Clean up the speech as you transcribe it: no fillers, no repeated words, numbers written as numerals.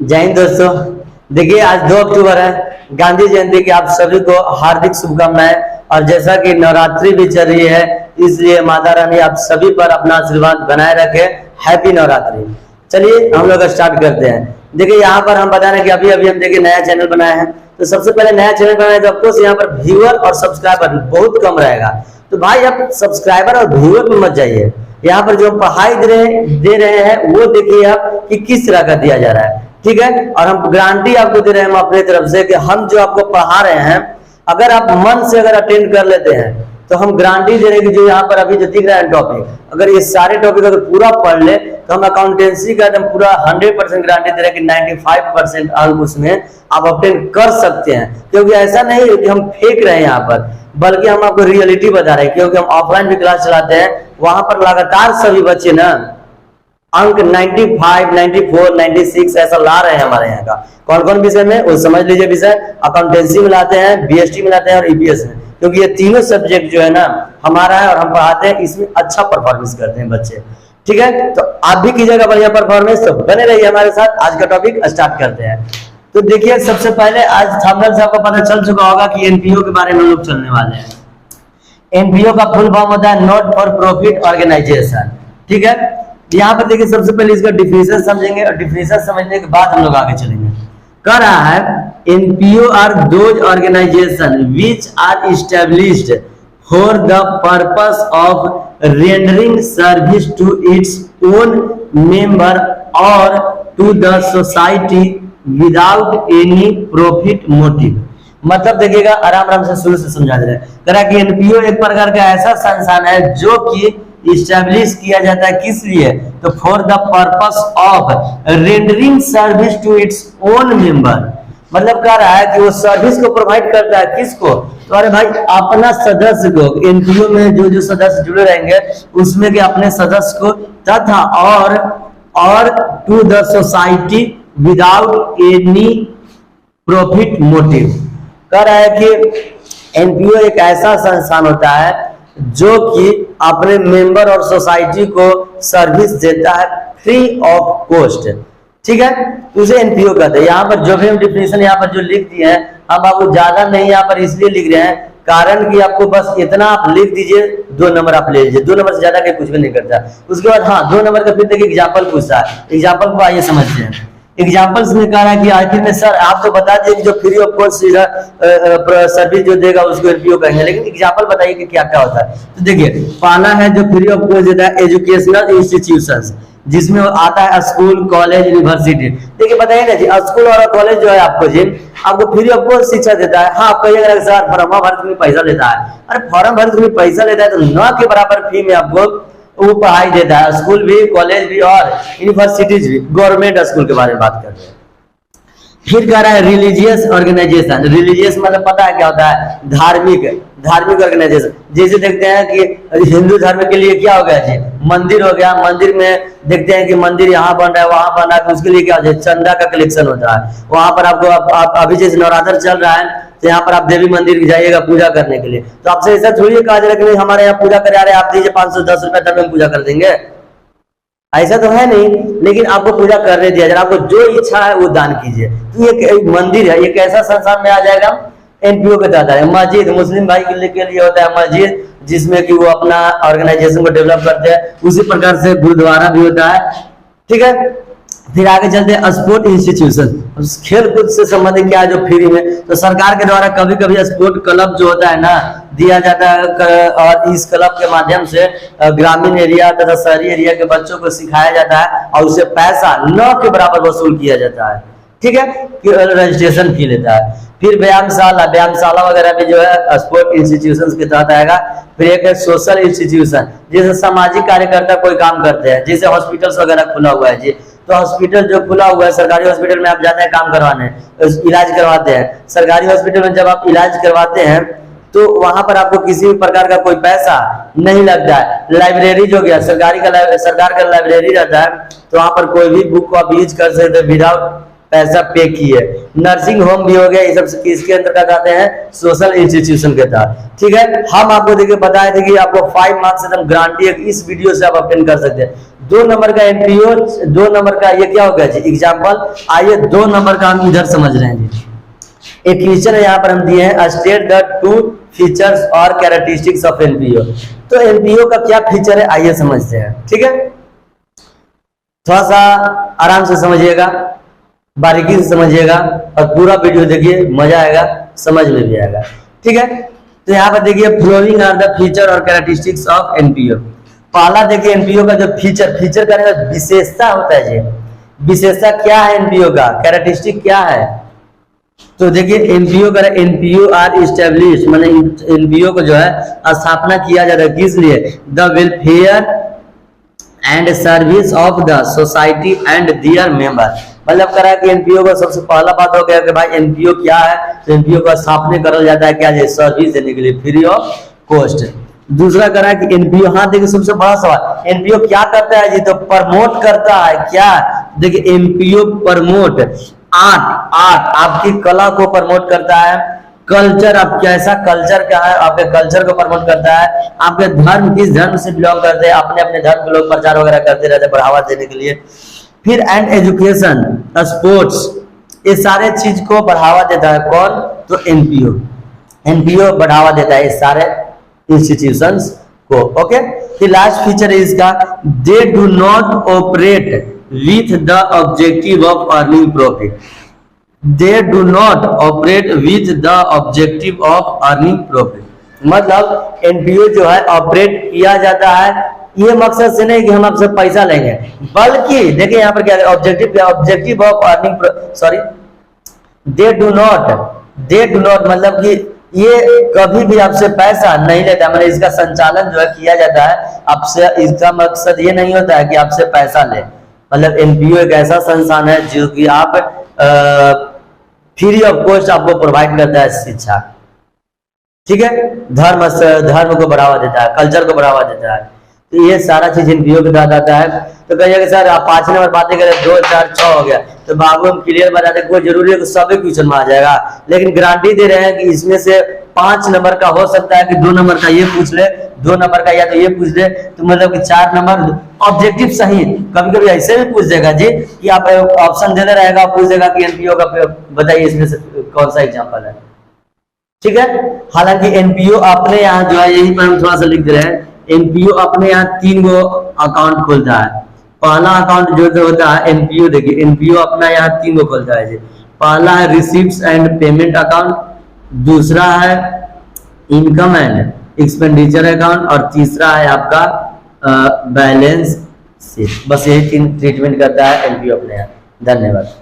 जय हिंद दोस्तों। देखिए आज 2 अक्टूबर है, गांधी जयंती की आप सभी को हार्दिक शुभकामनाएं। और जैसा कि नवरात्रि भी चल रही है, इसलिए माता रानी आप सभी पर अपना आशीर्वाद बनाए रखे। हैप्पी नवरात्रि। चलिए हम लोग स्टार्ट करते हैं। देखिए यहाँ पर हम बता रहे हैं कि अभी अभी हम देखिए नया चैनल बनाए हैं, तो सबसे पहले नया चैनल बनाए तो ऑफकोर्स यहाँ पर व्यूअर और सब्सक्राइबर बहुत कम रहेगा। तो भाई आप सब्सक्राइबर और व्यूअर में मत जाइए, यहाँ पर जो पढ़ाई दे रहे हैं वो देखिए आप कि किस तरह का दिया जा रहा है, ठीक है। और हम गारंटी आपको दे रहे हैं हम अपने तरफ से कि हम जो आपको पढ़ा रहे हैं, अगर आप मन से अगर अटेंड कर लेते हैं तो हम गारंटी दे रहे हैं कि जो यहाँ पर अभी जो दिख रहा है टॉपिक, अगर ये सारे टॉपिक अगर पूरा पढ़ ले तो हम अकाउंटेंसी का एकदम पूरा 100% गारंटी दे रहे हैं कि 95% अंक उसमें आप अटेंड कर सकते हैं। क्योंकि ऐसा नहीं है कि हम फेंक रहे हैं यहाँ पर, बल्कि हम आपको रियलिटी बता रहे हैं। क्योंकि हम ऑफलाइन भी क्लास चलाते हैं, वहां पर लगातार सभी बच्चे ना अंक 95, 94, 96 ऐसा ला रहे हैं हमारे यहाँ का। कौन कौन विषय में वो समझ लीजिए। विषय अकाउंटेंसी में लाते हैं, बीएसटी में लाते हैं और ईपीएस में, क्योंकि ये तीनों सब्जेक्ट जो है ना हमारा है और हम पढ़ाते हैं, इसमें अच्छा परफॉर्मेंस करते हैं बच्चे, ठीक है। तो आप भी कीजिएगा बढ़िया परफॉर्मेंस, तो बने रहिए हमारे साथ। आज का टॉपिक स्टार्ट करते हैं। तो देखिए सबसे पहले आज थंबनेल से आपको पता चल चुका होगा कि एनपीओ के बारे में हम लोग चलने वाले हैं। एनपीओ का फुल फॉर्म होता है नॉट फॉर प्रॉफिट ऑर्गेनाइजेशन, ठीक है। यहाँ पर देखिए सबसे पहले इसका डिफिनेशन समझेंगे और डिफिनेशन समझने के बाद हम लोग आगे चलेंगे। कह रहा है NPO are those organization which are established for the purpose of rendering service to its own member और to the society without any profit motive. मतलब देखिएगा आराम आराम से शुरू से समझा दे रहे हैं। कह रहा कि एनपीओ एक प्रकार का ऐसा संस्थान है जो कि इस्टेब्लिश किया जाता है, किस लिए? तो for the purpose of rendering service to its own member. मतलब कह रहा है कि वो सर्विस को प्रोवाइड करता है, किसको? तो अरे भाई अपना सदस्य को, एनपीओ में जो जो सदस्य जुड़े रहेंगे उसमें के अपने सदस्य को, तथा और to the society without any profit motive. कह रहा है कि एनपीओ एक ऐसा संस्थान होता है जो कि अपने मेंबर और सोसाइटी को सर्विस देता है फ्री ऑफ कॉस्ट, ठीक है। उसे एनपीओ कहते हैं। यहाँ पर जो भी हम डिफिनेशन यहाँ पर जो लिख दिए हैं, हम आपको ज्यादा नहीं यहाँ पर इसलिए लिख रहे हैं कारण कि आपको बस इतना आप लिख दीजिए, 2 नंबर आप ले लीजिए। 2 नंबर से ज्यादा के कुछ भी नहीं करता। उसके बाद हाँ 2 नंबर का फिर देखिए एग्जाम्पल पूछता है। एग्जाम्पल को आइए समझते हैं। एग्जाम्पल्स में कह रहा है कि आखिर में सर आप तो बता दिए कि जो फ्री ऑफ कॉस्ट सर्विस जो देगा उसको एनपीओ कहेंगे, लेकिन एग्जाम्पल बताइए कि क्या क्या होता है। तो देखिए पहला है जो फ्री ऑफ कॉस्ट देता है एजुकेशनल इंस्टीट्यूशंस, जिसमें आता है स्कूल, कॉलेज, यूनिवर्सिटी। देखिए बताइए ना जी, स्कूल और कॉलेज जो है आपको जी आपको फ्री ऑफ कॉस्ट शिक्षा देता है। हाँ आप कहिएगा सर फॉर्म भरने में पैसा लेता है। अरे फॉर्म भरने में पैसा लेता है तो न के बराबर फी में आपको वो पढ़ाई देता है। स्कूल भी, कॉलेज भी और यूनिवर्सिटीज भी, गवर्नमेंट स्कूल के बारे में बात कर रहे हैं। फिर कह रहा है रिलीजियस ऑर्गेनाइजेशन। रिलीजियस मतलब पता है क्या होता है? धार्मिक ऑर्गेनाइजेशन। जैसे देखते हैं कि हिंदू धर्म के लिए क्या हो गया जी, मंदिर हो गया। मंदिर में देखते हैं कि मंदिर यहाँ बन रहा है, वहां बन रहा है, तो उसके लिए क्या होता है? चंदा का कलेक्शन होता है। वहां पर आपको अभी जैसे नवरात्र चल रहा है तो यहाँ पर आप देवी मंदिर जाइएगा पूजा करने के लिए, तो आपसे ऐसा थोड़ी कहा जा रहा है कि नहीं हमारे यहाँ पूजा करे आ रहे आप दीजिए 510 रुपए तब हम पूजा कर देंगे, ऐसा तो है नहीं। लेकिन आपको पूजा करने दिया जाए, आपको जो इच्छा है वो दान कीजिए। तो ये मंदिर है, ये कैसा संस्थान में आ जाएगा? एनपीओ के तहत है। मस्जिद मुस्लिम भाई के लिए होता है मस्जिद, जिसमें कि वो अपना ऑर्गेनाइजेशन को डेवलप करते हैं। उसी प्रकार से गुरुद्वारा भी होता है, ठीक है। फिर आगे चलते हैं स्पोर्ट इंस्टीट्यूशन। खेल कूद से संबंधित क्या है जो फ्री में, तो सरकार के द्वारा कभी कभी स्पोर्ट क्लब जो होता है ना दिया जाता है, और इस क्लब के माध्यम से ग्रामीण एरिया तथा शहरी एरिया के बच्चों को सिखाया जाता है और उसे पैसा न के बराबर वसूल किया जाता है, ठीक है। रजिस्ट्रेशन फी लेता है। फिर व्यायामशाला वगैरह भी जो है स्पोर्ट इंस्टीट्यूशन के तहत आएगा। फिर एक है सोशल इंस्टीट्यूशन, जैसे सामाजिक कार्यकर्ता कोई काम करते हैं, जैसे हॉस्पिटल्स वगैरह खुला हुआ है जी, तो हॉस्पिटल जो खुला हुआ है, सरकारी हॉस्पिटल में आप जाते हैं काम करवाने, इलाज करवाते हैं। सरकारी हॉस्पिटल में जब आप इलाज करवाते हैं तो वहां पर आपको किसी भी प्रकार का कोई पैसा नहीं लगता है। लाइब्रेरी जो गया सरकार का लाइब्रेरी रहता है, तो वहां पर कोई भी बुक को आप यूज कर सकते हैं विदाउट पैसा पे किए। नर्सिंग होम भी हो गया, ये सब किसके अंतर्गत आते हैं? सोशल इंस्टीट्यूशन के तहत, ठीक है। हम आपको देखिए बताए थे कि आपको 5 मार्क्स एकदम गारंटी है, इस वीडियो से आप अटेंड कर सकते हैं। 2 नंबर का एनपीओ, 2 नंबर का ये क्या हो गया जी एग्जाम्पल। आइए 2 नंबर का हम इधर समझ रहे हैं जी। एक फीचर है यहाँ पर हम दिए हैं, स्टेट द 2 फीचर्स और कैरेक्टरिस्टिक्स ऑफ एनपीओ। तो एनपीओ का क्या फीचर है आइए समझते हैं, ठीक है। थोड़ा सा आराम से समझिएगा, बारीकी से समझिएगा और पूरा वीडियो देखिए, मजा आएगा, समझ में भी आएगा, ठीक है। तो यहाँ पर देखिए फ्लोइंग आर द फीचर और कैरेक्टरिस्टिक्स ऑफ एनपीओ। पहला देखिए एनपीओ का जो फीचर का विशेषता होता है जी, विशेषता क्या है एनपीओ का, कैरेक्टरिस्टिक क्या है। तो देखिए एनपीओ का एनपीओ आर इस्टेब्लिश, माने एनपीओ को जो है स्थापना किया जाता है किस लिए, the welfare and service of the society and their member. मतलब करा कि एनपीओ का सबसे पहला बात हो गया कि भाई एनपीओ क्या है, तो एनपीओ का स्थापना करा जाता है क्या है, सर्विस देने के लिए फ्री ऑफ कॉस्ट। दूसरा करा कि एनपीओ, हाँ देखिए सबसे बड़ा सवाल, एनपीओ क्या करता है जी, तो प्रमोट करता है क्या। देखिए एनपीओ प्रमोट आर्ट आपकी कला को प्रमोट करता है, कल्चर आप कैसा कल्चर क्या है आपके कल्चर को प्रमोट करता है, आपके धर्म किस धर्म से बिलोंग करते हैं अपने अपने धर्म के लोग प्रचार वगैरह करते रहते हैं बढ़ावा देने के लिए। फिर एंड एजुकेशन स्पोर्ट्स, ये सारे चीज को बढ़ावा देता है कौन, तो एनपीओ बढ़ावा देता है इस सारे इंस्टीट्यूशंस को। ओके, फिर लास्ट फीचर है इसका, they do not operate with the objective of earning profit. They do not operate with the objective of earning profit. मतलब एनपीओ जो है ऑपरेट किया जाता है ये मकसद से नहीं कि हम आपसे पैसा लेंगे, बल्कि देखिए यहाँ पर क्या है objective of earning, sorry they do not मतलब कि ये कभी भी आपसे पैसा नहीं लेता, मतलब इसका संचालन जो है किया जाता है आपसे, इसका मकसद ये नहीं होता है कि आपसे पैसा ले। मतलब एनपीओ एक ऐसा संस्थान है जो कि आप फ्री ऑफ कॉस्ट आपको प्रोवाइड करता है शिक्षा, ठीक है, धर्म को बढ़ावा देता है, कल्चर को बढ़ावा देता है। तो ये सारा चीज एनपीओ के तहत आता है। तो कहिए कि सर आप 5 नंबर बातें करें 2 4 6 हो गया, तो बाबू हम क्लियर बता दें, कोई जरूरी है कि सभी क्वेश्चन में आ जाएगा, लेकिन गारंटी दे रहे हैं कि इसमें से 5 नंबर का हो सकता है कि 2 नंबर का ये पूछ ले, 2 नंबर का या तो ये पूछ ले, तो मतलब कि 4 नंबर ऑब्जेक्टिव सही। कभी कभी ऐसे भी पूछ देगा जी कि आप ऑप्शन देते रहेगा, पूछ देगा कि एनपीओ का बताइए इसमें से कौन सा एग्जाम्पल है, ठीक है। हालांकि एनपीओ अपने यहाँ जो है, यही पर हम थोड़ा सा लिख दे रहे हैं, एनपीओ अपने यहाँ 3 गो अकाउंट खोलता है। पहला अकाउंट जो होता है एनपीओ, देखिए एनपीओ अपना यहाँ 3 गो खोलता है जी। पहला है रिसीप्ट्स एंड पेमेंट अकाउंट, दूसरा है इनकम एंड एक्सपेंडिचर अकाउंट और तीसरा है आपका बैलेंस शीट। बस यही 3 ट्रीटमेंट करता है एनपीओ अपने यहाँ। धन्यवाद।